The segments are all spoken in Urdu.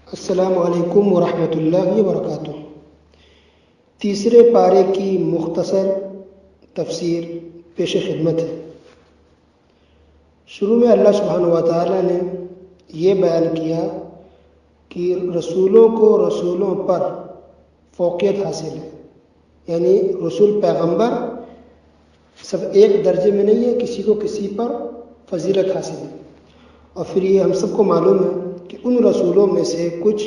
السلام علیکم ورحمۃ اللہ وبرکاتہ۔ تیسرے پارے کی مختصر تفسیر پیش خدمت ہے۔ شروع میں اللہ سبحانہ و تعالیٰ نے یہ بیان کیا کہ رسولوں کو رسولوں پر فوقیت حاصل ہے، یعنی رسول پیغمبر سب ایک درجے میں نہیں ہے، کسی کو کسی پر فضیلت حاصل ہے۔ اور پھر یہ ہم سب کو معلوم ہے کہ ان رسولوں میں سے کچھ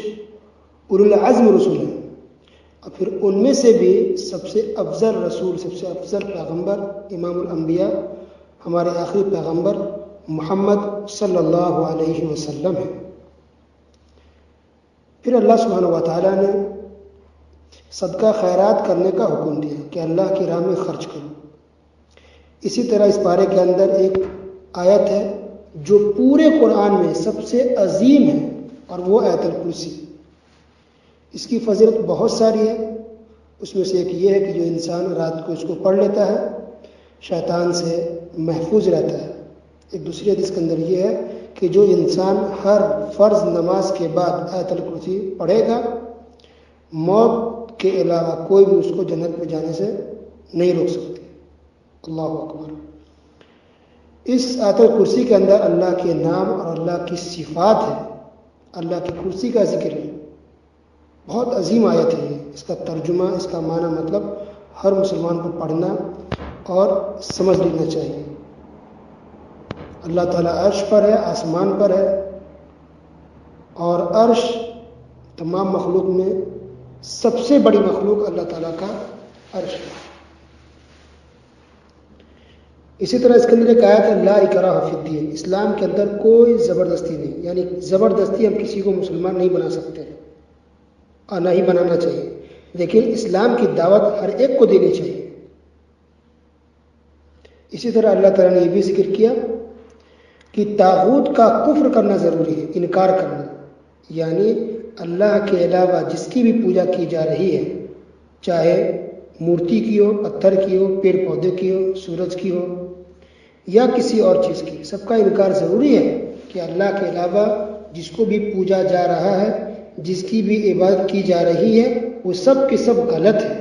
اولو العزم رسول ہیں، اور پھر ان میں سے بھی سب سے افضل رسول، سب سے افضل پیغمبر امام الانبیاء ہمارے آخری پیغمبر محمد صلی اللہ علیہ وسلم ہے۔ پھر اللہ سبحانہ و تعالیٰ نے صدقہ خیرات کرنے کا حکم دیا کہ اللہ کی راہ میں خرچ کرو۔ اسی طرح اس پارے کے اندر ایک آیت ہے جو پورے قرآن میں سب سے عظیم ہے، اور وہ آیت الکرسی۔ اس کی فضیلت بہت ساری ہے، اس میں سے ایک یہ ہے کہ جو انسان رات کو اس کو پڑھ لیتا ہے شیطان سے محفوظ رہتا ہے۔ ایک دوسری حدیث کے اندر یہ ہے کہ جو انسان ہر فرض نماز کے بعد آیت الکرسی پڑھے گا، موت کے علاوہ کوئی بھی اس کو جنت میں جانے سے نہیں روک سکتی۔ اللہ اکبر۔ اس آیت الکرسی کے اندر اللہ کے نام اور اللہ کی صفات ہے، اللہ کی کرسی کا ذکر ہے۔ بہت عظیم آیت ہے یہ۔ اس کا ترجمہ، اس کا معنی مطلب ہر مسلمان کو پڑھنا اور سمجھ لینا چاہیے۔ اللہ تعالیٰ عرش پر ہے، آسمان پر ہے، اور عرش تمام مخلوق میں سب سے بڑی مخلوق اللہ تعالیٰ کا عرش ہے۔ اسی طرح اس کے اندر ایک آیت ہے لا اکراہ فی الدین، اسلام کے اندر کوئی زبردستی نہیں، یعنی زبردستی ہم کسی کو مسلمان نہیں بنا سکتے اور نہ ہی بنانا چاہیے، لیکن اسلام کی دعوت ہر ایک کو دینی چاہیے۔ اسی طرح اللہ تعالیٰ نے یہ بھی ذکر کیا کہ طاغوت کا کفر کرنا ضروری ہے، انکار کرنا، یعنی اللہ کے علاوہ جس کی بھی پوجا کی جا رہی ہے، چاہے مورتی کی ہو، پتھر کی ہو، پیڑ پودے کی ہو، سورج کی ہو یا کسی اور چیز کی، سب کا انکار ضروری ہے کہ اللہ کے علاوہ جس کو بھی پوجا جا رہا ہے، جس کی بھی عبادت کی جا رہی ہے، وہ سب کے سب غلط ہے۔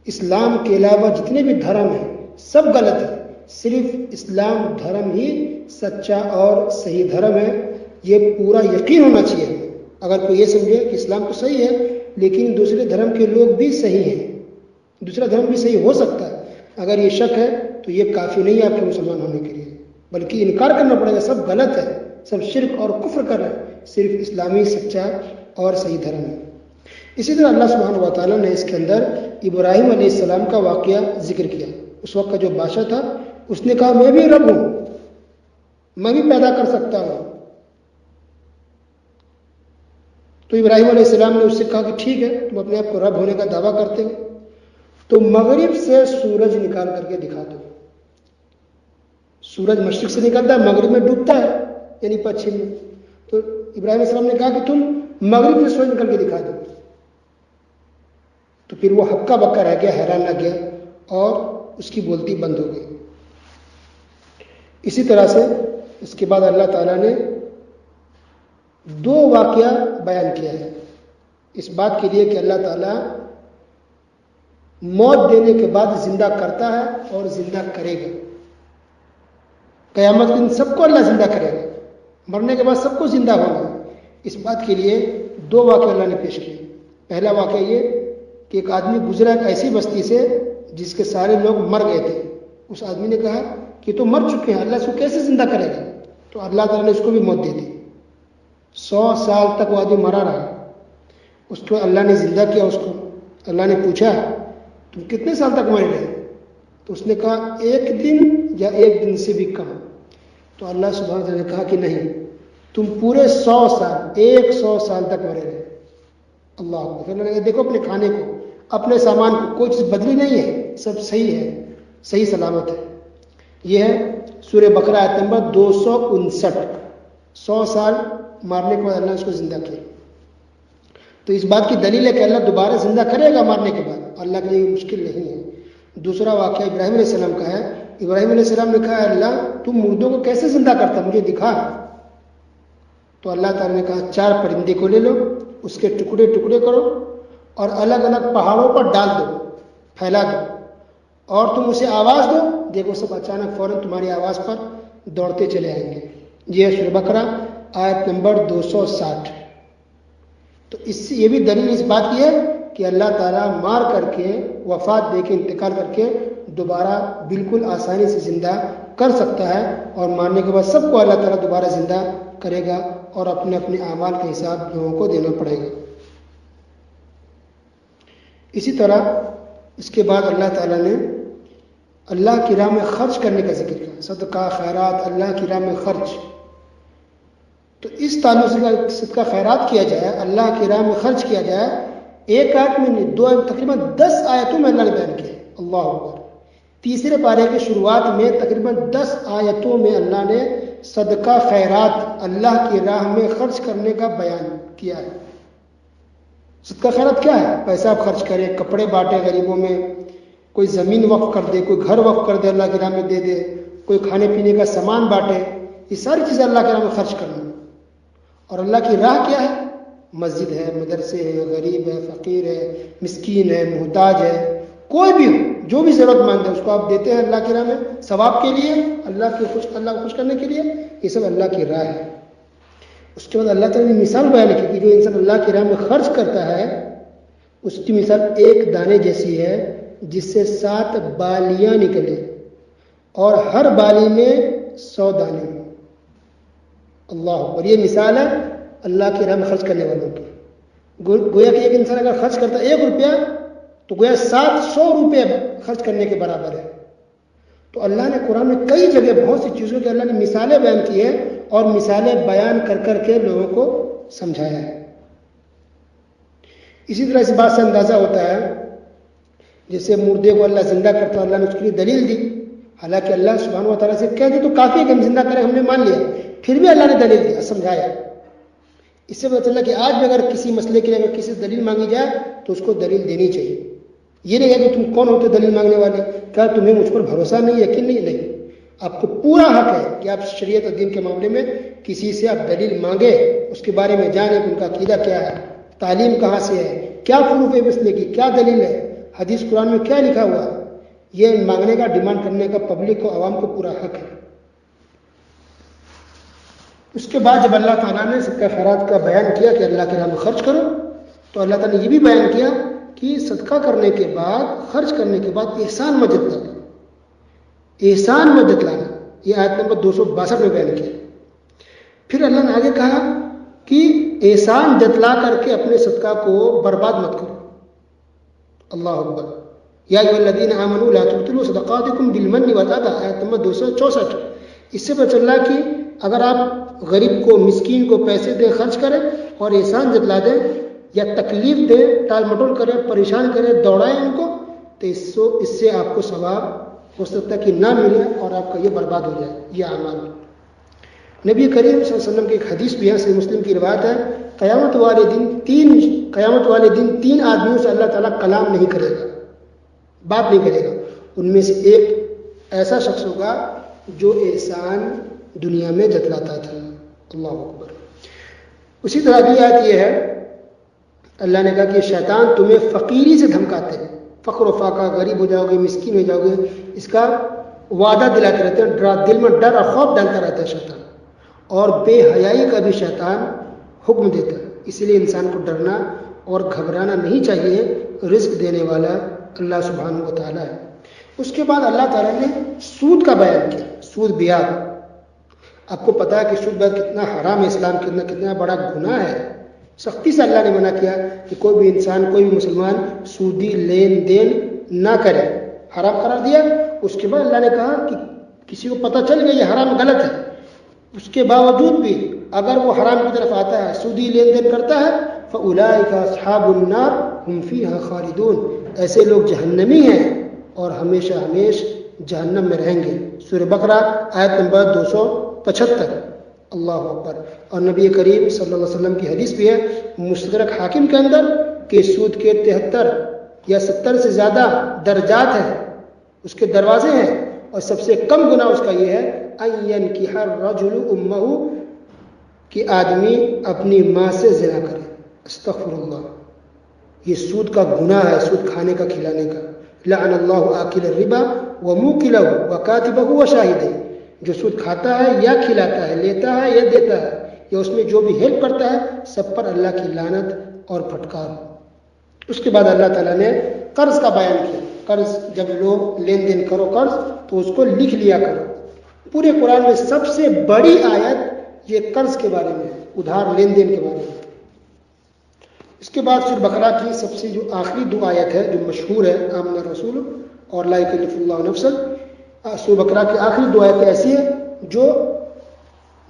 اسلام کے علاوہ جتنے بھی دھرم ہیں سب غلط ہیں، صرف اسلام دھرم ہی سچا اور صحیح دھرم ہے۔ یہ پورا یقین ہونا چاہیے ہمیں۔ اگر کوئی یہ سمجھے کہ اسلام تو صحیح ہے لیکن دوسرے دھرم کے لوگ بھی صحیح ہیں، دوسرا دھرم بھی صحیح ہو سکتا ہے، اگر یہ شک ہے تو یہ کافی نہیں ہے آپ کے مسلمان ہونے کے لیے، بلکہ انکار کرنا پڑے گا، سب غلط ہے، سب شرک اور کفر کر رہے ہیں، صرف اسلامی سچا اور صحیح دھرم ہے۔ اسی طرح اللہ سبحانہ و تعالیٰ نے اس کے اندر ابراہیم علیہ السلام کا واقعہ ذکر کیا۔ اس وقت کا جو بادشاہ تھا اس نے کہا میں بھی رب ہوں، میں بھی پیدا کر سکتا ہوں۔ تو ابراہیم علیہ السلام نے اس سے کہا کہ ٹھیک ہے، تم اپنے آپ کو رب ہونے کا دعویٰ کرتے ہو تو مغرب سے سورج نکال کر کے دکھا دو۔ سورج مشرق سے نکلتا ہے، مغرب میں ڈوبتا ہے، یعنی پچھم میں۔ تو ابراہیم علیہ السلام نے کہا کہ تم مغرب سے سورج نکل کے دکھا دو۔ تو پھر وہ ہکا بکا رہ گیا، حیران رہ گیا، اور اس کی بولتی بند ہو گئی۔ اسی طرح سے اس کے بعد اللہ تعالیٰ نے دو واقعہ بیان کیا ہے اس بات کے لیے کہ اللہ تعالیٰ موت دینے کے بعد زندہ کرتا ہے اور زندہ کرے گا۔ قیامت کے دن سب کو اللہ زندہ کرے گا، مرنے کے بعد سب کو زندہ ہوگا۔ اس بات کے لیے دو واقعہ اللہ نے پیش کیے۔ پہلا واقعہ یہ کہ ایک آدمی گزرا ایک ایسی بستی سے جس کے سارے لوگ مر گئے تھے۔ اس آدمی نے کہا کہ تو مر چکے ہیں، اللہ اس کو کیسے زندہ کرے گا؟ تو اللہ تعالیٰ نے اس کو بھی موت دے دی۔ 100 سال تک وہ آدمی مرا رہا، اس کو اللہ نے زندہ کیا۔ اس کو اللہ نے پوچھا تم کتنے سال تک مرے رہے؟ تو اس نے کہا 1 دن یا 1 دن سے بھی کم۔ تو اللہ سبحانہ وتعالیٰ نے کہا کہ نہیں، تم پورے 100 سال، 100 سال تک مرے رہے۔ اللہ اکبر۔ پھر اللہ نے کہا دیکھو اپنے کھانے کو، اپنے سامان کو، کوئی چیز بدلی نہیں ہے، سب صحیح ہے، صحیح سلامت ہے۔ یہ ہے سورہ بقرہ آیت نمبر 259۔ 100 سال مارنے کے بعد اللہ نے اس کو زندہ کیا۔ تو اس بات کی دلیل ہے کہ اللہ دوبارہ زندہ کرے گا مارنے کے بعد، اللہ کے لیے مشکل نہیں ہے۔ دوسرا واقعہ ابراہیم علیہ السلام کا ہے۔ ابراہیم علیہ السلام نے کہا اللہ تم مردوں کو کیسے زندہ کرتا، مجھے دکھا۔ تو اللہ تعالیٰ نے کہا 4 پرندے کو لے لو، اس کے ٹکڑے ٹکڑے کرو اور الگ الگ پہاڑوں پر ڈال دو، پھیلا دو، اور تم اسے آواز دو، دیکھو سب اچانک فوراً تمہاری آواز پر دوڑتے چلے آئیں گے۔ یہ سورہ بقرہ آیت نمبر 260۔ تو اس سے یہ بھی دلیل اس بات کی ہے کہ اللہ تعالیٰ مار کر کے، وفات دے کے، انتقال کر کے دوبارہ بالکل آسانی سے زندہ کر سکتا ہے، اور مارنے کے بعد سب کو اللہ تعالیٰ دوبارہ زندہ کرے گا اور اپنے اپنے اعمال کا حساب لوگوں کو دینا پڑے گا۔ اسی طرح اس کے بعد اللہ تعالیٰ نے اللہ کی راہ میں خرچ کرنے کا ذکر کیا، صدقہ خیرات، اللہ کی راہ میں خرچ۔ تو اس تعلق سے صدقہ خیرات کیا جائے، اللہ کی راہ میں خرچ کیا جائے، ایک آیت میں نہیں، تقریباً 10 آیتوں میں اللہ نے بیان کیا۔ اللہ اکبر۔ تیسرے پارے کی شروعات میں تقریباً 10 آیتوں میں اللہ نے صدقہ خیرات، اللہ کی راہ میں خرچ کرنے کا بیان کیا ہے۔ صدقہ خیرات کیا ہے؟ پیسہ آپ خرچ کریں، کپڑے بانٹے غریبوں میں، کوئی زمین وقف کر دے، کوئی گھر وقف کر دے، اللہ کی راہ میں دے دے، کوئی کھانے پینے کا سامان بانٹے، یہ ساری چیزیں اللہ کی راہ میں خرچ کرنا۔ اور اللہ کی راہ کیا ہے؟ مسجد ہے، مدرسے ہے، غریب ہے، فقیر ہے، مسکین ہے، محتاج ہے، کوئی بھی ہو، جو بھی ضرورت مند ہے اس کو آپ دیتے ہیں اللہ کی راہ میں ثواب کے لیے، اللہ کو خوش کرنے کے لیے، یہ سب اللہ کی راہ ہے۔ اس کے بعد اللہ تعالیٰ نے مثال بیان کی کہ جو انسان اللہ کی راہ میں خرچ کرتا ہے اس کی مثال ایک دانے جیسی ہے جس سے 7 بالیاں نکلے اور ہر بالی میں 100 دانے ہوں۔ اللہ اکبر۔ یہ مثال ہے اللہ کی راہ میں خرچ کرنے والوں کی۔ گویا کہ ایک انسان اگر خرچ کرتا ہے 1 روپیہ تو گویا 700 روپے خرچ کرنے کے برابر ہے۔ تو اللہ نے قرآن میں کئی جگہ بہت سی چیزوں کی اللہ نے مثالیں بیان کی ہیں اور مثالیں بیان کر کر کے لوگوں کو سمجھایا ہے۔ اسی طرح اس بات سے اندازہ ہوتا ہے جیسے مردے کو اللہ زندہ کرتا ہے، اللہ نے اس کے لیے دلیل دی، حالانکہ اللہ سبحانہ و تعالیٰ سے کہہ دے تو کافی ہے کہ ہم زندہ کریں، ہم نے مان لیا، پھر بھی اللہ نے دلیل دیا، سمجھایا۔ اس سے پتہ چلا کہ آج بھی اگر کسی مسئلے کے لیے اگر کسی سے دلیل مانگی جائے تو اس کو دلیل دینی چاہیے۔ یہ نہیں ہے کہ تم کون ہوتے دلیل مانگنے والے، کیا تمہیں مجھ پر بھروسہ نہیں، یقین نہیں؟ آپ کو پورا حق ہے کہ آپ شریعت اور دین کے معاملے میں کسی سے آپ دلیل مانگے، اس کے بارے میں جانیں کہ ان کا عقیدہ کیا ہے، تعلیم کہاں سے ہے، کیا پروف ہے مسئلے کی، کیا دلیل ہے، حدیث قرآن میں کیا لکھا ہوا ہے۔ یہ مانگنے کا، ڈیمانڈ کرنے کا پبلک کو، عوام کو پورا حق ہے۔ اس کے بعد جب اللہ تعالیٰ نے صدقہ خیرات کا بیان کیا کہ اللہ کے راہ میں خرچ کرو، تو اللہ تعالیٰ نے یہ بھی بیان کیا کہ صدقہ کرنے کے بعد، خرچ کرنے کے بعد احسان مت جتلانا، احسان مت جتلانا۔ یہ آیت نمبر 262 میں بیان کیا۔ پھر اللہ نے آگے کہا کہ احسان جتلا کر کے اپنے صدقہ کو برباد مت کرو۔ اللہ اکبر۔ یا ایھا الذین آمنوا لا تبطلوا صدقاتکم بالمن والأذى، آیت نمبر 264۔ اس سے پتہ چل رہا کہ اگر آپ غریب کو، مسکین کو پیسے دیں، خرچ کریں اور احسان جتلا دیں یا تکلیف دیں، ٹال مٹول کریں، پریشان کریں، دوڑائیں ان کو، تو اس سے آپ کو ثواب ہو سکتا ہے کہ نہ ملے اور آپ کا یہ برباد ہو جائے یہ اعمال۔ نبی کریم صلی اللہ علیہ وسلم کی ایک حدیث بھی ہے، صحیح مسلم کی روایت ہے، قیامت والے دن 3 آدمیوں سے اللہ تعالیٰ کلام نہیں کرے گا، بات نہیں کرے گا۔ ان میں سے ایک ایسا شخص ہوگا جو احسان دنیا میں جتلاتا تھا۔ اللہ اکبر۔ اسی طرح کی آیت یہ ہے، اللہ نے کہا کہ شیطان تمہیں فقیری سے دھمکاتے ہیں، فقر و فاقہ، غریب ہو جاؤ گے، مسکین ہو جاؤ گے، اس کا وعدہ دلاتے رہتے ہیں، دل میں ڈر اور خوف ڈالتا رہتا ہے شیطان، اور بے حیائی کا بھی شیطان حکم دیتا ہے۔ اسی لیے انسان کو ڈرنا اور گھبرانا نہیں چاہیے، رزق دینے والا اللہ سبحانہ و تعالیٰ ہے۔ اس کے بعد اللہ تعالیٰ نے سود کا بیان کیا، سود بیاج۔ آپ کو پتا ہے کہ سود بیاج کتنا حرام ہے، اسلام کتنا بڑا گناہ ہے۔ سختی سے اللہ نے منع کیا کہ کوئی بھی انسان، کوئی بھی مسلمان سودی لین دین نہ کرے، حرام قرار دیا۔ اس کے بعد اللہ نے کہا کہ کسی کو پتہ چل گیا یہ حرام غلط ہے، اس کے باوجود بھی اگر وہ حرام کی طرف آتا ہے، سودی لین دین کرتا ہے، فَأُولَٰئِكَ أَصْحَابُ النَّارِ هُمْ فِيهَا خَالِدُونَ، ایسے لوگ جہنمی ہیں اور ہمیشہ جہنم میں رہیں گے۔ سورہ بقرہ آیت نمبر 275۔ اللہ اکبر۔ اور نبی کریم صلی اللہ علیہ وسلم کی حدیث بھی ہے مستدرک حاکم کے اندر کہ سود کے 73 یا 70 سے زیادہ درجات ہیں، اس کے دروازے ہیں، اور سب سے کم گناہ اس کا یہ ہے ان ينكح الرجل امه، کہ آدمی اپنی ماں سے زنا کرے. استغفر اللہ. یہ سود کا گناہ ہے، سود کھانے کا، کھلانے کا. لعن اللہ آکل الربا وموکلہ وکاتبہ وشاہدہ. جو سود کھاتا ہے یا کھلاتا ہے، لیتا ہے یا دیتا ہے، یا اس میں جو بھی ہیلپ کرتا ہے، سب پر اللہ کی لعنت اور پھٹکار. اس کے بعد اللہ تعالیٰ نے قرض کا بیان کیا. قرض جب لوگ لین دین کرو قرض تو اس کو لکھ لیا کرو. پورے قرآن میں سب سے بڑی آیت یہ قرض کے بارے میں، ادھار لین دین کے بارے میں. اس کے بعد سورہ بقرہ کی سب سے جو آخری 2 آیت ہے جو مشہور ہے، آمن الرسول اور لا یکلف اللہ نفسا. سورہ بقرہ کی آخری 2 آیتیں ایسی ہیں جو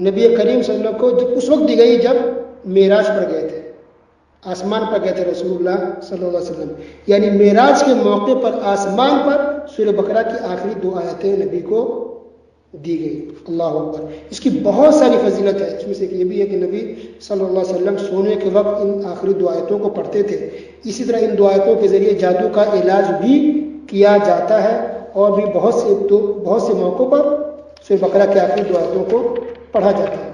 نبی کریم صلی اللہ علیہ وسلم کو جب اس وقت دی گئی جب معراج پر گئے تھے، آسمان پر گئے تھے رسول اللہ صلی اللہ علیہ وسلم. یعنی معراج کے موقع پر آسمان پر سورہ بقرہ کی آخری 2 آیتیں نبی کو دی گئی. اللہ اکبر. اس کی بہت ساری فضیلت ہے. اس میں سے یہ بھی ہے کہ نبی صلی اللہ علیہ وسلم سونے کے وقت ان آخری 2 آیتوں کو پڑھتے تھے. اسی طرح ان 2 آیتوں کے ذریعے جادو کا علاج بھی کیا جاتا ہے، اور بھی بہت سے موقعوں پر سورہ بقرہ کی آخری 2 آیتوں کو پڑھا جاتا ہے.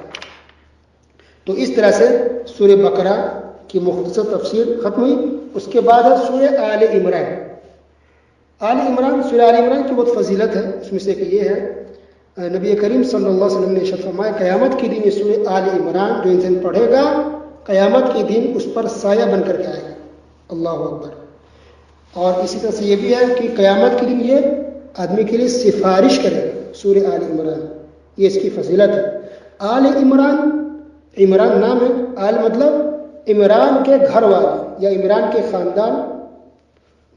تو اس طرح سے سورہ بقرہ کی مختصر تفسیر ختم ہوئی. اس کے بعد ہے سورہ آل عمران. سورہ آل عمران کی بہت فضیلت ہے. اس میں سے کہ یہ ہے نبی کریم صلی اللہ علیہ وسلم نے ارشاد فرمایا قیامت کے دن یہ سورہ آل عمران جو انسان پڑھے گا قیامت کے دن اس پر سایہ بن کر کے آئے گا. اللہ اکبر. اور اسی طرح سے یہ بھی ہے کہ قیامت کے دن یہ آدمی کے لیے سفارش کرے گا. سورہ آل عمران یہ اس کی فضیلت ہے. آل عمران، عمران نام ہے، آل مطلب عمران کے گھر والے یا عمران کے خاندان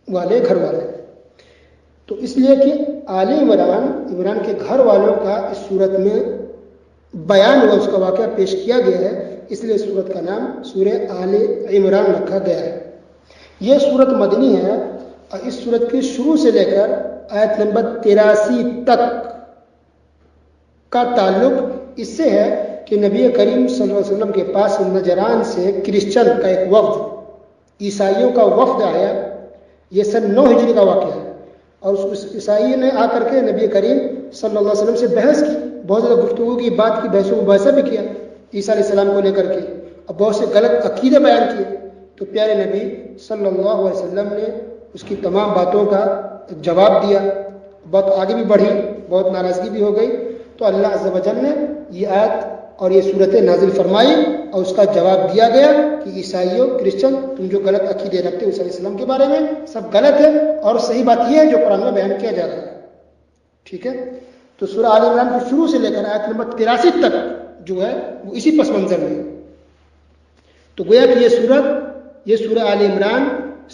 والے، گھر والے. تو اس لیے کہ آل عمران، عمران کے گھر والوں کا اس صورت میں بیان ہوا، اس کا واقعہ پیش کیا گیا ہے. اس لیے اس صورت کا نام سورہ آل عمران رکھا گیا ہے. یہ صورت مدنی ہے اور اس صورت کے شروع سے لے کر آیت نمبر 83 تک کا تعلق اس سے ہے کہ نبی کریم صلی اللہ علیہ وسلم کے پاس نجران سے کرسچن کا ایک وفد، عیسائیوں کا وفد آیا. یہ سن 9 ہجری کا واقعہ ہے. اور اس عیسائی نے آ کر کے نبی کریم صلی اللہ علیہ وسلم سے بحث کی، بہت زیادہ گفتگو کی، بات کی، بحث و مباحثہ بھی کیا عیسیٰ علیہ السلام کو لے کر کے، اور بہت سے غلط عقیدے بیان کیے. تو پیارے نبی صلی اللہ علیہ وسلم نے اس کی تمام باتوں کا جواب دیا. بات آگے بھی بڑھی، بہت ناراضگی بھی ہو گئی. تو اللہ عز و جل نے یہ آیت اور یہ صورتیں نازل فرمائی اور اس کا جواب دیا گیا کہ عیسائیوں، کرسچن، تم جو غلط عقیدے رکھتے ہو عیسیٰ علیہ السلام کے بارے میں سب غلط ہے، اور صحیح بات یہ ہے جو قرآن میں بیان کیا جا رہا ہے. ٹھیک ہے. تو سورہ آل عمران کے شروع سے لے کر آیت نمبر 83 تک جو ہے وہ اسی پس منظر میں ہے. تو گویا کہ یہ سورہ آل عمران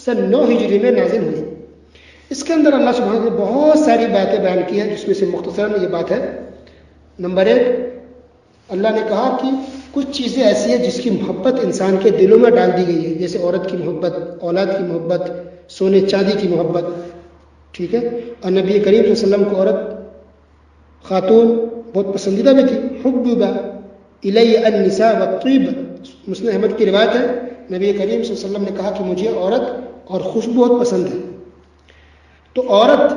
سن 9 ہجری میں نازل ہوئی. اس کے اندر اللہ سبحانہ نے بہت ساری باتیں بیان کی ہیں، جس میں سے مختصراً یہ بات ہے. نمبر 1، اللہ نے کہا کہ کچھ چیزیں ایسی ہیں جس کی محبت انسان کے دلوں میں ڈال دی گئی ہے، جیسے عورت کی محبت، اولاد کی محبت، سونے چاندی کی محبت. ٹھیک ہے. اور نبی کریم صلی اللہ علیہ وسلم کو عورت، خاتون بہت پسندیدہ بھی تھی. حبب الی النساء والطیب، مسلم احمد کی روایت ہے. نبی کریم صلی اللہ علیہ وسلم نے کہا کہ مجھے عورت اور خوشبو بہت پسند ہے. تو عورت،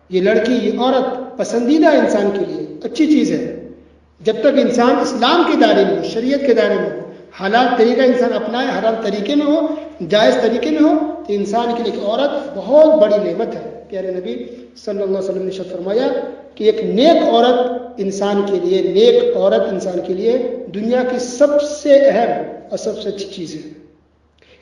یہ لڑکی، یہ عورت پسندیدہ انسان کے لیے اچھی چیز ہے جب تک انسان اسلام کے دائرے میں ہو، شریعت کے دائرے میں ہو، حلال طریقہ انسان اپنائے، حلال طریقے میں ہو، جائز طریقے میں ہو، تو انسان کے لیے ایک عورت بہت بڑی نعمت ہے. پیارے نبی صلی اللہ علیہ وسلم نے ارشاد فرمایا کہ ایک نیک عورت انسان کے لیے دنیا کی سب سے اہم اور سب سے اچھی چیز ہے.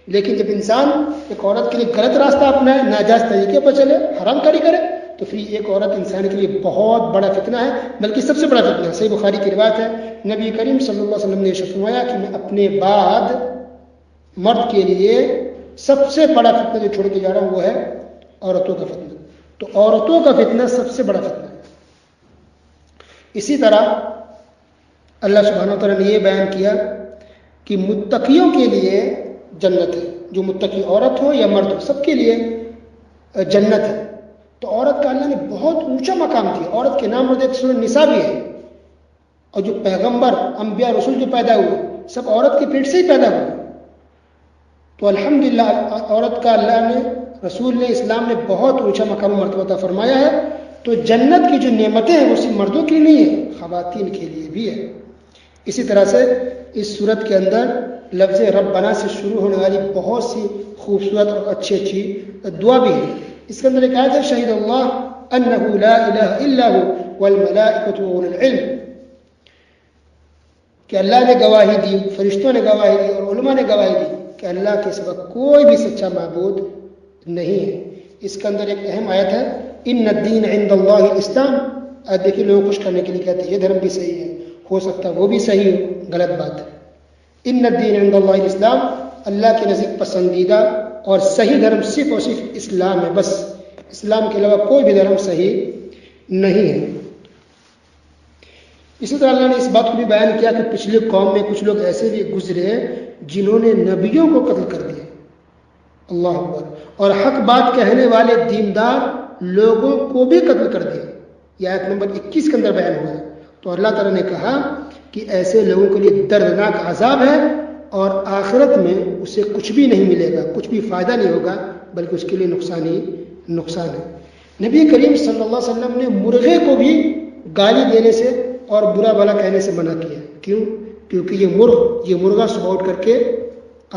لیکن جب انسان ایک عورت کے لیے غلط راستہ اپنائے، ناجائز طریقے پر چلے، حرام کاری کرے، تو پھر ایک عورت انسان کے لیے بہت بڑا فتنہ ہے، بلکہ سب سے بڑا فتنہ ہے. صحیح بخاری کی روایت ہے، نبی کریم صلی اللہ علیہ وسلم نے ارشاد فرمایا کہ میں اپنے بعد مرد کے لیے سب سے بڑا فتنہ جو چھوڑ کے جا رہا ہوں وہ ہے عورتوں کا فتنہ. تو عورتوں کا فتنہ سب سے بڑا فتنہ ہے. اسی طرح اللہ سبحانہ و تعالیٰ نے یہ بیان کیا کہ متقیوں کے لیے جنت ہے. جو متقی عورت ہو یا مرد ہو، سب کے لیے جنت ہے. تو عورت کا اللہ نے بہت اونچا مقام دیا. عورت کے نام ایک سورہ نساء بھی ہے. اور جو پیغمبر، انبیاء، رسول جو پیدا ہوئے سب عورت کے پیٹ سے ہی پیدا ہوئے. تو الحمدللہ عورت کا اللہ نے، رسول نے، اسلام نے بہت اونچا مقام و مرتبہ عطا فرمایا ہے. تو جنت کی جو نعمتیں ہیں وہ صرف مردوں کے لیے نہیں ہے، خواتین کے لیے بھی ہے. اسی طرح سے اس صورت کے اندر لفظ ربنا سے شروع ہونے والی بہت سی خوبصورت اور اچھی دعا بھی ہے. اس کے اندر ایک آیت ہے شہید اللہ انہ لا الہ الا ہو والملائکۃ واولو العلم، کہ اللہ نے گواہی دی، فرشتوں نے گواہی دی اور علماء نے گواہی دی کہ اللہ کے سوا کوئی بھی سچا معبود نہیں ہے. اس کے اندر ایک اہم آیت ہے ان الدین عند اللہ الاسلام. آج دیکھیے لوگوں کو خوش کرنے کے لیے کہتے ہیں یہ دھرم بھی صحیح ہے، ہو سکتا ہے وہ بھی صحیح ہو، غلط بات ہے. ان الدین عند اللہ الاسلام، اللہ کے نزدیک پسندیدہ اور صحیح دھرم صرف اور صرف اسلام ہے، بس اسلام کے علاوہ کوئی بھی دھرم صحیح نہیں ہے. اسی طرح اللہ نے اس بات کو بھی بیان کیا کہ پچھلی قوم میں کچھ لوگ ایسے بھی گزرے جنہوں نے نبیوں کو قتل کر دیا. اللہ اکبر. اور حق بات کہنے والے دیندار لوگوں کو بھی قتل کر دیا. یہ آیت نمبر 21 کے اندر بیان ہوا ہے. تو اللہ تعالیٰ نے کہا کہ ایسے لوگوں کے لیے دردناک عذاب ہے اور آخرت میں اسے کچھ بھی نہیں ملے گا، کچھ بھی فائدہ نہیں ہوگا، بلکہ اس کے لیے نقصان ہی نقصان ہے. نبی کریم صلی اللہ علیہ وسلم نے مرغے کو بھی گالی دینے سے اور برا بھلا کہنے سے منع کیا. کیوں؟ کیونکہ یہ مرغا صبح اٹھ کر کے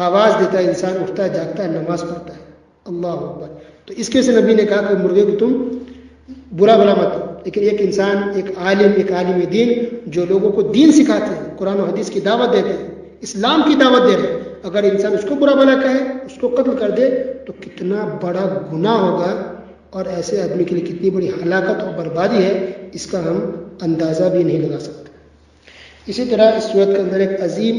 آواز دیتا ہے، انسان اٹھتا ہے، جاگتا ہے، نماز پڑھتا ہے. اللہ اکبر. تو اس کے سے نبی نے کہا کہ مرغے کو تم برا بھلا مت. لیکن ایک انسان، ایک عالم دین جو لوگوں کو دین سکھاتے ہیں، قرآن و حدیث کی دعوت دیتے ہیں، اسلام کی دعوت دے رہے ہیں، اگر انسان اس کو برا بھلا کہے، اس کو قتل کر دے تو کتنا بڑا گناہ ہوگا اور ایسے آدمی کے لیے کتنی بڑی ہلاکت اور بربادی ہے، اس کا ہم اندازہ بھی نہیں لگا سکتے. اسی طرح اس صورت کے اندر ایک عظیم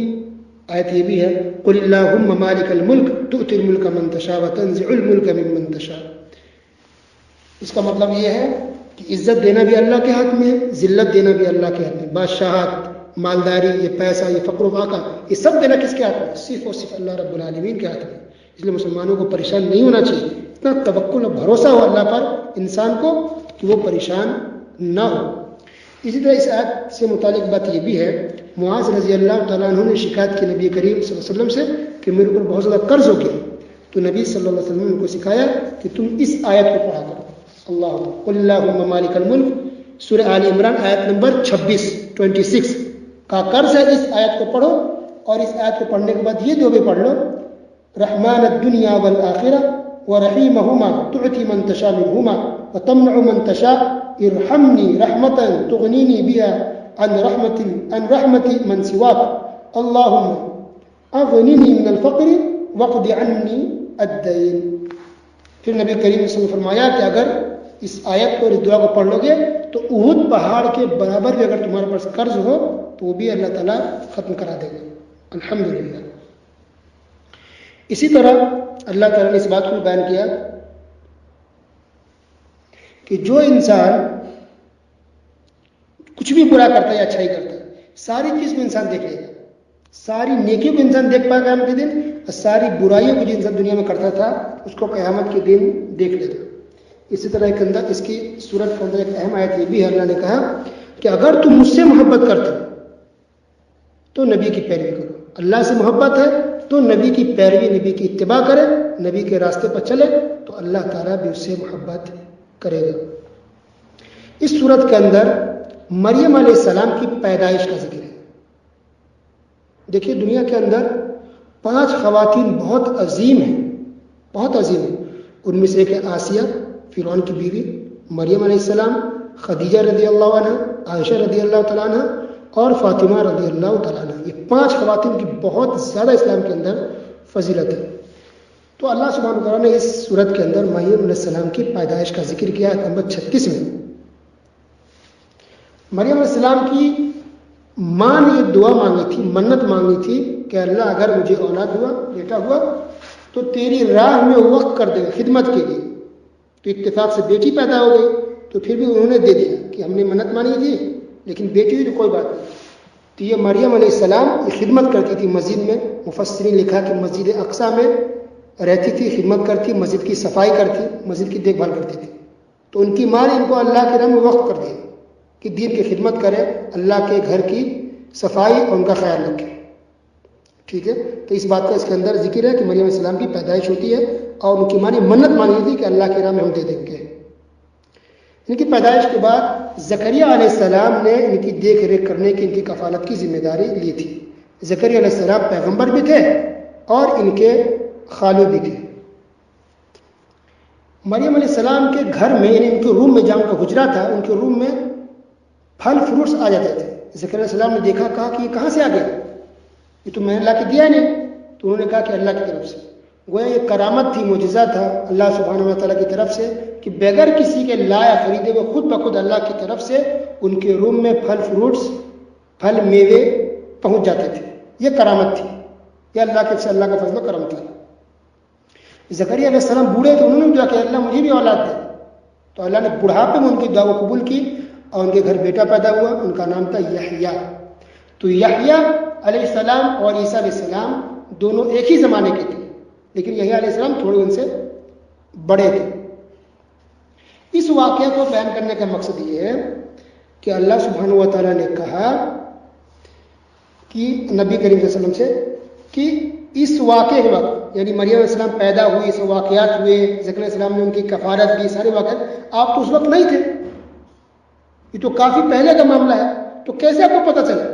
آیت یہ بھی ہے قل اللہم مالک الملک تؤتی الملک من تشاء وتنزع الملک ممن تشاء. اس کا مطلب یہ ہے کہ عزت دینا بھی اللہ کے ہاتھ میں ہے، ذلت دینا بھی اللہ کے ہاتھ میں. بادشاہت، مالداری، یہ پیسہ، یہ فقر و فاقہ، یہ سب دینا کس کے ہاتھ میں؟ صرف اور صرف اللہ رب العالمین کے ہاتھ میں. اس لیے مسلمانوں کو پریشان نہیں ہونا چاہیے. اتنا توکل اور بھروسہ ہو اللہ پر انسان کو کہ وہ پریشان نہ ہو. اسی طرح اس آیت سے متعلق بات یہ بھی ہے، معاذ رضی اللہ تعالیٰ عنہ نے شکایت کی نبی کریم صلی اللہ علیہ وسلم سے کہ میرے اوپر بہت زیادہ قرض ہو گیا. تو نبی صلی اللہ علیہ وسلم نے ان کو سکھایا کہ تم اس آیت کو پڑھا کرو. اللہ قل اللہم مالک الملک، سورہ آل عمران آیت نمبر 26 کا قرض ہے. اس آیت کو پڑھو اور اس آیت کو پڑھنے کے بعد یہ دعا بھی پڑھ لو رحمان الدنیا والآخرہ ورحیمہما تعطی من تشاء منہما وتمنع من تشاء ارحمنی رحمتا تغنینی بها عن رحمت من سواک اللہم اغنینی من الفقر وقض عنی الدین. پھر نبی کریم صلی اللہ علیہ وسلم نے فرمایا کہ اگر اس آیت کو اور اس دعا کو پڑھ لو گے تو احد پہاڑ کے برابر بھی اگر تمہارے پاس قرض ہو تو وہ بھی اللہ تعالیٰ ختم کرا دے گا. الحمدللہ. اسی طرح اللہ تعالیٰ نے اس بات کو بیان کیا کہ جو انسان کچھ بھی برا کرتا ہے یا اچھائی کرتا ہے، ساری چیز کو انسان دیکھ لے گا. ساری نیکیوں کو انسان دیکھ پائے قیامت کے دن اور ساری برائیوں کو جو انسان دنیا میں کرتا تھا اس کو قیامت کے دن دیکھ لے گا. اسی طرح کے اندر اس کی صورت کے اندر ایک اہم آیت یہ بھی ہے، اللہ نے کہا کہ اگر تم مجھ سے محبت کرتے ہو تو نبی کی پیروی کرو. اللہ سے محبت ہے تو نبی کی پیروی، نبی کی اتباع کرے، نبی کے راستے پر چلے تو اللہ تعالیٰ بھی اس سے محبت کرے گا. اس صورت کے اندر مریم علیہ السلام کی پیدائش کا ذکر ہے. دیکھیے دنیا کے اندر 5 خواتین بہت عظیم ہیں، بہت عظیم ہیں. ان میں سے ایک ہے آسیہ فرعون کی بیوی، مریم علیہ السلام، خدیجہ رضی اللہ عنہ، عائشہ رضی اللہ تعالیٰ عنہ اور فاطمہ رضی اللہ تعالیٰ عنہ. یہ 5 خواتین کی بہت زیادہ اسلام کے اندر فضیلت ہے. تو اللہ سبحانہ و تعالیٰ نے اس صورت کے اندر مریم علیہ السلام کی پیدائش کا ذکر کیا ہے نمبر 36 میں. مریم علیہ السلام کی ماں نے یہ دعا مانگی تھی، منت مانگی تھی کہ اللہ اگر مجھے اولاد ہوا، بیٹا ہوا تو تیری راہ میں وقت کر دے خدمت کے لیے. تو اتفاق سے بیٹی پیدا ہو گئی تو پھر بھی انہوں نے دے دیا کہ ہم نے منت مانی تھی لیکن بیٹی ہوئی تو کوئی بات نہیں. تو یہ مریم علیہ السلام یہ خدمت کرتی تھی مسجد میں. مفسرین لکھا کہ مسجد اقصیٰ میں رہتی تھی، خدمت کرتی، مسجد کی صفائی کرتی، مسجد کی دیکھ بھال کرتی تھی. تو ان کی ماں نے ان کو اللہ کے راہ میں وقت کر دیا کہ دین کی خدمت کرے، اللہ کے گھر کی صفائی اور ان کا خیال رکھے. ٹھیک ہے. تو اس بات کا اس کے اندر ذکر ہے کہ مریم علیہ السلام کی پیدائش ہوتی ہے اور ان کی ماں نے منت مانگی تھی کہ اللہ کے راہ میں ہم دے دیں گے. ان کی پیدائش کے بعد زکریا علیہ السلام نے ان کی دیکھ ریکھ کرنے کی، ان کی کفالت کی ذمہ داری لی تھی. زکریا علیہ السلام پیغمبر بھی تھے اور ان کے خالو بھی تھے۔ مریم علیہ السلام کے گھر میں یعنی ان کے روم میں جہاں ان کا حجرہ تھا، ان کے روم میں پھل فروٹس آ جاتے تھے۔ زکریا علیہ السلام نے دیکھا، کہا کہ یہ کہاں سے آ گیا، یہ تو میں نے لا کے دیا نہیں۔ تو انہوں نے کہا کہ اللہ کی طرف سے۔ گویا یہ کرامت تھی، معجزہ تھا اللہ سبحانہ و تعالیٰ کی طرف سے کہ بغیر کسی کے لایا خریدے ہوئے خود بخود اللہ کی طرف سے ان کے روم میں پھل فروٹس، پھل میوے پہنچ جاتے تھے۔ یہ کرامت تھی، یہ اللہ کے اللہ کا فضل و کرم تھا۔ زکریا علیہ السلام بوڑھے تھے، انہوں نے دعا کہ اللہ مجھے بھی اولاد دے، تو اللہ نے بڑھاپے میں ان کی دعا کو قبول کی اور ان کے گھر بیٹا پیدا ہوا، ان کا نام تھا یحییٰ۔ تو یحییٰ علیہ السلام اور عیسیٰ علیہ السلام دونوں ایک ہی زمانے کے تھے، لیکن یحییٰ علیہ السلام تھوڑے ان سے بڑے تھے۔ اس واقعہ کو بیان کرنے کا مقصد یہ ہے کہ اللہ سبحانہ و تعالیٰ نے کہا کہ نبی کریم صلی اللہ علیہ وسلم سے کہ اس واقعے کے وقت یعنی مریم علیہ السلام پیدا ہوئی، اس واقعات ہوئے، زکریا علیہ السلام نے ان کی کفارت کی، سارے واقعات، آپ تو اس وقت نہیں تھے، یہ تو کافی پہلے کا معاملہ ہے، تو کیسے آپ کو پتہ چلا؟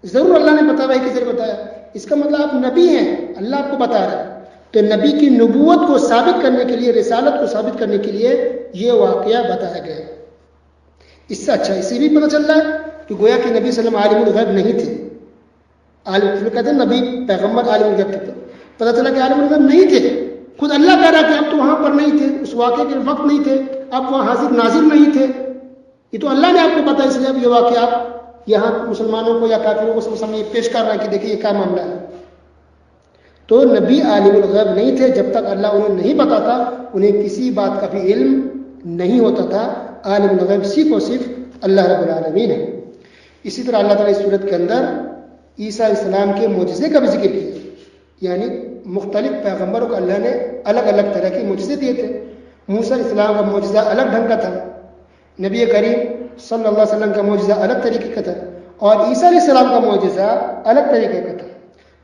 ضرور اللہ نے بتایا، کسی نے بتایا، اس کا مطلب آپ نبی ہیں، اللہ آپ کو بتا رہا ہے۔ تو نبی کی نبوت کو ثابت کرنے کے لیے، رسالت کو ثابت کرنے کے لیے یہ واقعہ بتایا گیا۔ اس سے اچھا اسے بھی پتہ چل رہا ہے کہ گویا کہ نبی صلی اللہ علیہ وسلم عالم الغیب نہیں تھے۔ عالم کہتے ہیں نبی پیغمبر عالم الغیب تھے، پتہ چلا کہ عالم الغیب نہیں تھے، خود اللہ کہہ رہا کہ آپ تو وہاں پر نہیں تھے، اس واقعے کے وقت نہیں تھے، آپ وہاں حاضر ناظر نہیں تھے، یہ تو اللہ نے آپ کو بتایا، اس لیے اب یہ واقعہ آپ یہاں مسلمانوں کو یا کافروں کو سامنے پیش کر رہا ہے کہ دیکھیے یہ کیا معاملہ ہے۔ تو نبی عالم الغیب نہیں تھے، جب تک اللہ انہیں نہیں بتاتا انہیں کسی بات کا بھی علم نہیں ہوتا تھا۔ عالم الغیب صرف اور صرف اللہ رب العالمین ہے۔ اسی طرح اللہ تعالیٰ اس صورت کے اندر عیسیٰ علیہ السلام کے معجزے کا بھی ذکر کیا، یعنی مختلف پیغمبروں کو اللہ نے الگ الگ طرح کے معجزے دیے تھے۔ موسیٰ علیہ السلام کا معجزہ الگ ڈھنگ کا تھا، نبی کریم صلی اللہ علیہ وسلم کا معجزہ الگ طریقے کا تھا، اور عیسیٰ علیہ السلام کا معجزہ الگ طریقے کا تھا۔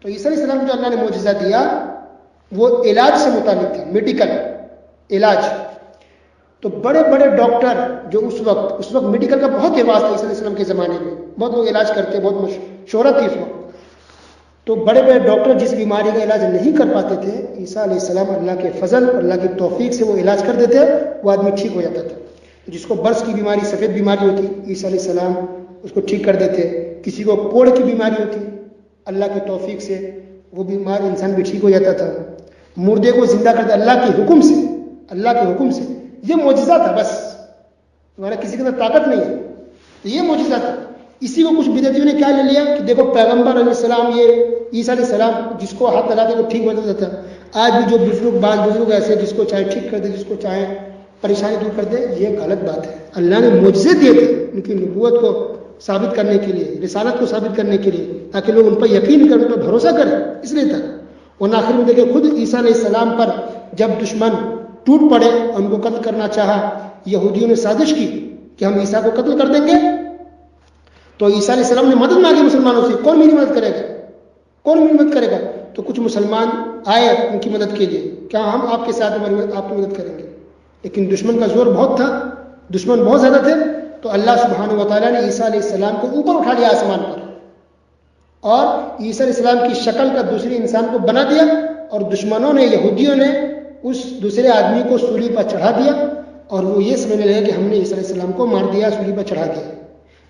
تو عیسیٰ علیہ السلام جو اللہ نے معجزہ دیا وہ علاج سے متعلق تھا، میڈیکل علاج۔ تو بڑے بڑے ڈاکٹر جو اس وقت میڈیکل کا بہت رواج تھا عیسیٰ علیہ السلام کے زمانے میں، بہت لوگ علاج کرتے، بہت شہرت تھی اس وقت۔ تو بڑے بڑے ڈاکٹر جس بیماری کا علاج نہیں کر پاتے تھے، عیسیٰ علیہ السلام اللہ کے فضل اور اللہ کی توفیق سے وہ علاج کر دیتے، وہ آدمی ٹھیک ہو جاتا تھا۔ جس کو برس کی بیماری، سفید بیماری ہوتی، عیسیٰ علیہ السلام اس کو ٹھیک کر دیتے۔ کسی کو کوڑ کی بیماری ہوتی، اللہ کی توفیق سے وہ بیمار انسان بھی ٹھیک ہو جاتا تھا۔ مردے کو زندہ کرتے اللہ کے حکم سے، اللہ کے حکم سے۔ یہ معجزہ تھا، بس ہمارا کسی کے اندر طاقت نہیں ہے، تو یہ معجزہ تھا۔ اسی کو کچھ بدعتیوں نے کیا لے لیا کہ دیکھو پیغمبر علیہ السلام، یہ عیسیٰ علیہ السلام جس کو ہاتھ لگاتے وہ ٹھیک ہو جاتا تھا۔ آج بھی جو بعض بزرگ ایسے جس کو چاہے ٹھیک کر دے، جس کو چاہے پریشانی دور کر دے، یہ غلط بات ہے۔ اللہ نے معجزے دیے تھے ان کی نبوت کو ثابت کرنے کے لیے، رسالت کو ثابت کرنے کے لیے، تاکہ لوگ ان پر یقین کریں، ان پر بھروسہ کریں، اس لیے تھا۔ اور آخر میں دیکھیں خود عیسیٰ علیہ السلام پر جب دشمن ٹوٹ پڑے اور ان کو قتل کرنا چاہا، یہودیوں نے سازش کی کہ ہم عیسیٰ کو قتل کر دیں گے، تو عیسیٰ علیہ السلام نے مدد مانگی مسلمانوں سے، کون میری مدد کرے گا، کون میری مدد کرے گا؟ تو کچھ مسلمان آئے ان کی مدد کے لیے، کیا ہم آپ کے ساتھ آپ کی مدد کریں گے؟ لیکن دشمن کا زور بہت تھا، دشمن بہت زیادہ تھے، تو اللہ سبحانہ و تعالیٰ نے عیسیٰ علیہ السلام کو اوپر اٹھا لیا آسمان پر، اور عیسیٰ علیہ السلام کی شکل کا دوسرے انسان کو بنا دیا، اور دشمنوں نے، یہودیوں نے اس دوسرے آدمی کو سولی پر چڑھا دیا، اور وہ یہ سمجھنے لگے کہ ہم نے عیسیٰ علیہ السلام کو مار دیا، سولی پر چڑھا دیا،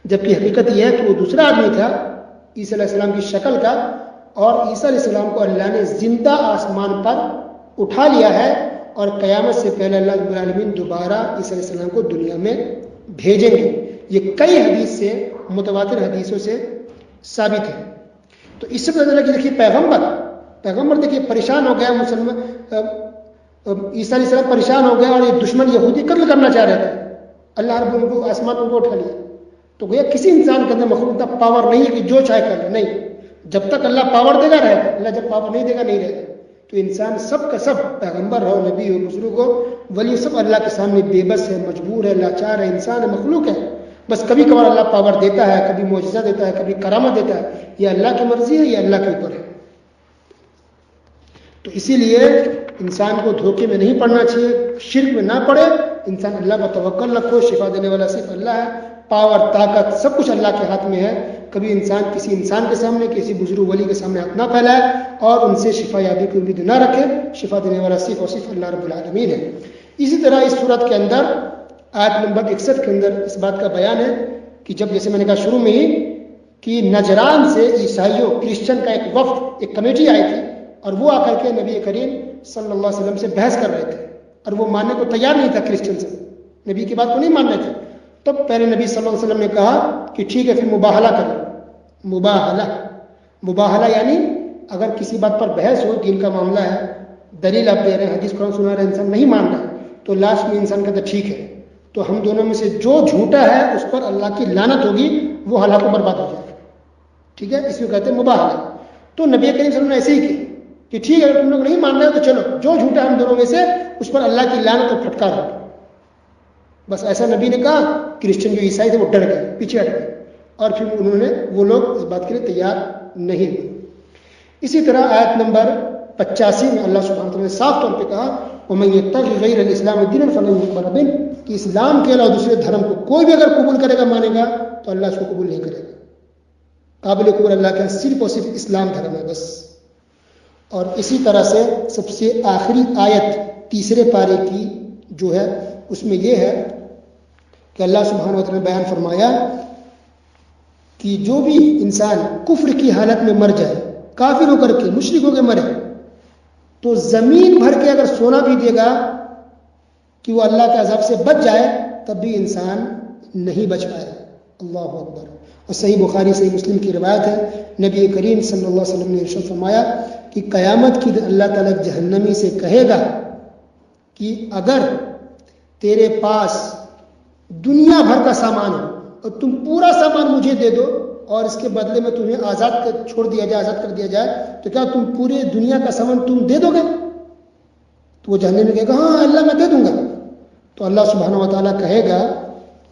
جبکہ حقیقت یہ ہے کہ وہ دوسرا آدمی تھا عیسیٰ علیہ السلام کی شکل کا، اور عیسیٰ علیہ السلام کو اللہ نے زندہ آسمان پر اٹھا لیا ہے، اور قیامت سے پہلے اللہ رب العالمین دوبارہ عیسیٰ علیہ السلام کو دنیا میں بھیجیں گے۔ یہ کئی حدیث سے، متواتر حدیثوں سے ثابت ہے۔ تو اس سے پتہ چلا کہ دیکھیے پیغمبر دیکھیے پریشان ہو گیا، مسلمان عیسیٰ علیہ السلام پریشان ہو گیا، اور یہ دشمن یہودی قتل کرنا چاہ رہے تھے، اللہ رب ان کو آسمان پر اٹھا لیا۔ تو گویا کسی انسان کے اندر مخلوق کا پاور نہیں ہے کہ جو چاہے کر لے، نہیں، جب تک اللہ پاور دے گا رہے گا، اللہ جب پاور نہیں دے گا نہیں رہے گا۔ تو انسان سب کا سب، پیغمبر ہو، نبی ہو، بزرگ ہو، ولی، سب اللہ کے سامنے بے بس ہے، مجبور ہے، لاچار ہے، انسان ہے، مخلوق ہے۔ بس کبھی کبھار اللہ پاور دیتا ہے، کبھی معجزہ دیتا ہے، کبھی کرامت دیتا ہے، یہ اللہ کی مرضی ہے، یہ اللہ کے اوپر ہے۔ تو اسی لیے انسان کو دھوکے میں نہیں پڑنا چاہیے، شرک میں نہ پڑے، انسان اللہ پر توکل رکھو، شفا دینے والا صرف اللہ ہے، پاور، طاقت، سب کچھ اللہ کے ہاتھ میں ہے۔ کبھی انسان کسی انسان کے سامنے، کسی بزرگ ولی کے سامنے ہاتھ نہ پھیلائے اور ان سے شفا یابی کی امید نہ رکھے. شفا دینے والا صرف اور صرف اللہ رب العالمین ہے. اسی طرح اس صورت کے اندر آیت نمبر 61 کے اندر اس بات کا بیان ہے کہ جب جیسے میں نے کہا شروع میں ہی کہ نجران سے عیسائیوں کرسچن کا ایک وفد، ایک کمیٹی آئی تھی اور وہ آ کر کے نبی کریم صلی اللہ علیہ وسلم سے بحث کر رہے تھے اور وہ ماننے کو تیار نہیں تھا. کرسچن سے نبی کی بات کو نہیں مان رہے تھے. تب پہلے نبی صلی اللہ علیہ وسلم نے کہا کہ ٹھیک ہے پھر مباہلہ کرو. مباہلہ یعنی اگر کسی بات پر بحث ہو، دین کا معاملہ ہے، دلیل آپ دے رہے ہیں، حدیث قرآن سنا رہے ہیں، انسان نہیں مان رہا تو لاسٹ میں انسان کہتا ہے ٹھیک ہے تو ہم دونوں میں سے جو جھوٹا ہے اس پر اللہ کی لعنت ہوگی، وہ ہلاک و برباد ہو جائے گا. ٹھیک ہے، اس کو کہتے ہیں مباہلہ. تو نبی کریم صلی اللہ علیہ وسلم نے ایسے ہی کیا کہ ٹھیک ہے اگر تم لوگ نہیں مان رہے تو چلو جو جھوٹا ہے ہم دونوں میں سے اس پر اللہ کی لعنت اور پھٹکار ہو. بس ایسا نبی نے کہا. کرسچن جو عیسائی تھے وہ ڈر گئے، پیچھے ہٹ گئے اور پھر وہ لوگ اس بات کے لیے تیار نہیں ہوئے. اسی طرح آیت نمبر 85 میں اللہ سبحانہ وتعالی نے صاف طور پہ کہا وَمَن يَبْتَغِ غَيْرَ الْإِسْلَامِ دِينًا فَلَن يُقْبَلَ مِنْهُ کہ اسلام کے علاوہ دوسرے دھرم کو کوئی بھی اگر قبول کرے گا، مانے گا تو اللہ اس کو قبول نہیں کرے گا. قابل قبول اللہ کا صرف اور صرف اسلام دھرم ہے بس. اور اسی طرح سے سب سے آخری آیت تیسرے پارے کی جو ہے اس میں یہ ہے کہ اللہ سبحانہ وتعالی نے بیان فرمایا کہ جو بھی انسان کفر کی حالت میں مر جائے، کافر ہو کر کے، مشرک ہو کے مرے، تو زمین بھر کے اگر سونا بھی دے گا کہ وہ اللہ کے عذاب سے بچ جائے تب بھی انسان نہیں بچ پائے. اللہ اکبر. اور صحیح بخاری صحیح مسلم کی روایت ہے، نبی کریم صلی اللہ علیہ وسلم نے ارشاد فرمایا کہ قیامت کی دن اللہ تعالیٰ جہنمی سے کہے گا کہ اگر تیرے پاس دنیا بھر کا سامان ہو اور تم پورا سامان مجھے دے دو اور اس کے بدلے میں تمہیں آزاد کر دیا جائے تو کیا تم پورے دنیا کا سامان تم دے دو گے؟ تو وہ جہنمی کہے گا ہاں اللہ میں دے دوں گا. تو اللہ سبحانہ و تعالیٰ کہے گا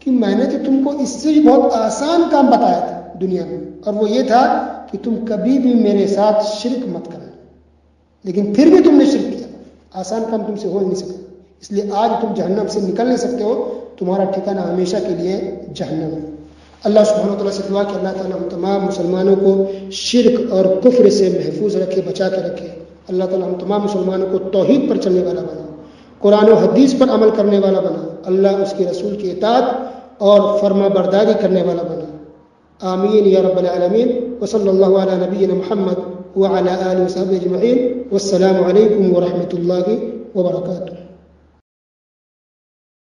کہ میں نے تو تم کو اس سے بھی بہت آسان کام بتایا تھا دنیا میں، اور وہ یہ تھا کہ تم کبھی بھی میرے ساتھ شرک مت کرنا، لیکن پھر بھی تم نے شرک کیا. آسان کام تم سے ہو نہیں سکتا، اس لیے آج تم جہنم سے نکل نہیں سکتے ہو، تمہارا ٹھکانہ ہمیشہ کے لیے جہنم ہے. اللہ سبحانہ وتعالیٰ سے دعا کہ اللہ تعالیٰ ہم تمام مسلمانوں کو شرک اور کفر سے محفوظ رکھے، بچا کے رکھے. اللہ تعالیٰ ہم تمام مسلمانوں کو توحید پر چلنے والا بنا، قرآن و حدیث پر عمل کرنے والا بنا، اللہ اس کے رسول کی اطاعت اور فرما برداری کرنے والا بنا. آمین یا رب العالمین. وصلی اللہ علی نبینا محمد وعلی آلہ وصحبہ اجمعین. والسلام علیکم ورحمۃ اللہ وبرکاتہ.